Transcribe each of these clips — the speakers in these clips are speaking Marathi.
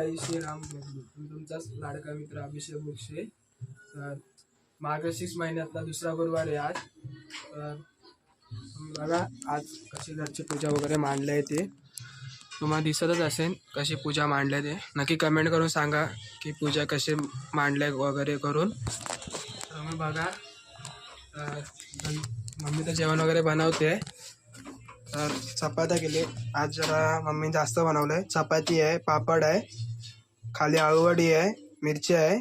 जय श्रीराम. मी तुमचाच लाडका मित्र अभिषेक बुक्षे. तर मार्गशीर्ष महिन्यातला दुसरा गुरुवार आहे आज. तर बघा आज कशी घरची पूजा वगैरे मांडली आहे ते तुम्हाला दिसतच असेल. कशी पूजा मांडली ते नक्की कमेंट करून सांगा की पूजा कशी मांडले वगैरे करून. तुम्ही बघा मम्मी तर जेवण वगैरे बनवते. तर चपात्या केली आज, जरा मम्मी जास्त बनवलंय. चपाती आहे, पापड आहे, खाली आळूवडी आहे, मिरची आहे,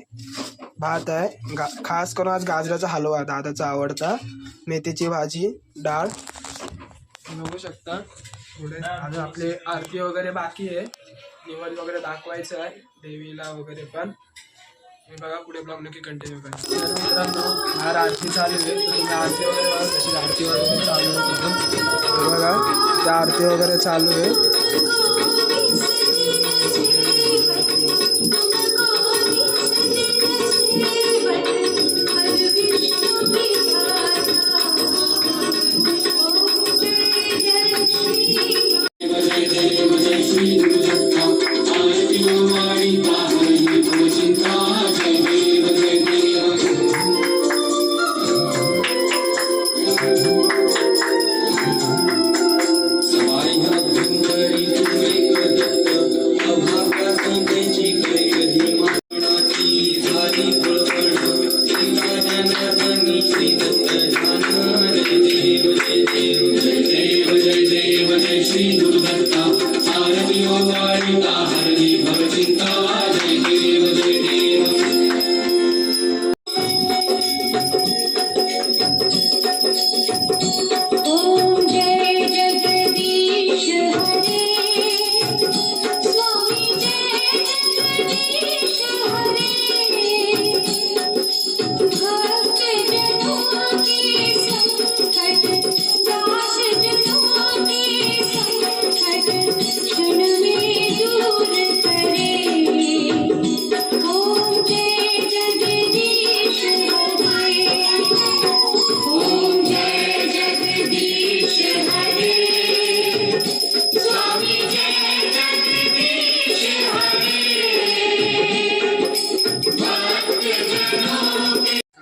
भात आहे, खास करून आज गाजराचा हलवा दादाचा आवडता, मेथीची भाजी, डाळ. बघू शकता पुढे आज आपले आरती वगैरे बाकी आहे. निवड वगैरे दाखवायचं आहे देवीला वगैरे पण. तुम्ही बघा पुढे ब्लॉग नक्की कंटिन्यू करा. तर मित्रांनो बाहेर आरती चालू आहे. तर तुम्ही आरती वगैरे बघा कशी आरती वगैरे चालू आहे. बघा त्या आरती वगैरे चालू आहे.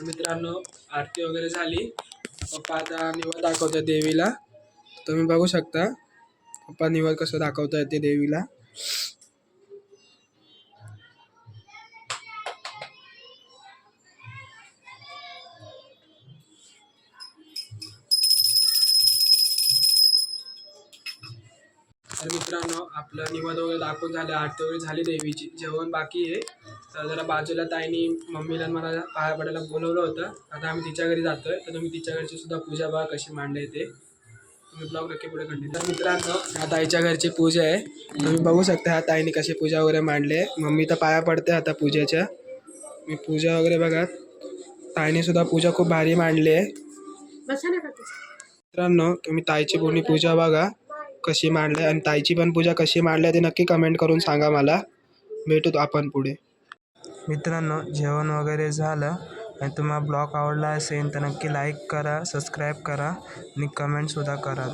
मित्रांनो आरती वगैरे झाली. पप्पा आता निवद दाखवतात देवीला. तुम्ही बघू शकता पप्पा निवद कसं दाखवता येते देवीला. तर मित्रांनो आपलं निवद वगैरे दाखवून झालं, आरती वगैरे झाली देवीची, जेवण बाकी आहे. तर जरा बाजूला ताईनी मम्मीला मला पाया पडायला बोलवलं होतं. आता आम्ही तिच्या घरी जातोय. तर तुम्ही तिच्या घरची सुद्धा पूजा बघा कशी मांडली ते. तुम्ही ब्लॉग नक्की पुढे कंटिन्यू. तर मित्रांनो ह्या ताईच्या घरची पूजा आहे. तुम्ही बघू शकता ह्या ताईने कशी पूजा वगैरे मांडली आहे. मम्मी तर पाया पडते आता पूजेच्या. मी पूजा वगैरे बघा ताईने सुद्धा पूजा खूप भारी मांडली आहे. मित्रांनो तुम्ही ताईची पूर्ण पूजा बघा कशी मांडली आणि ताईची पण पूजा कशी मांडली ते नक्की कमेंट करून सांगा मला. भेटू आपण पुढे. मित्रांनो जेवण वगैरे झालं आणि तुम्हाला ब्लॉग आवडला असेल तर नक्की लाईक करा, सबस्क्राईब करा आणि कमेंटसुद्धा करा.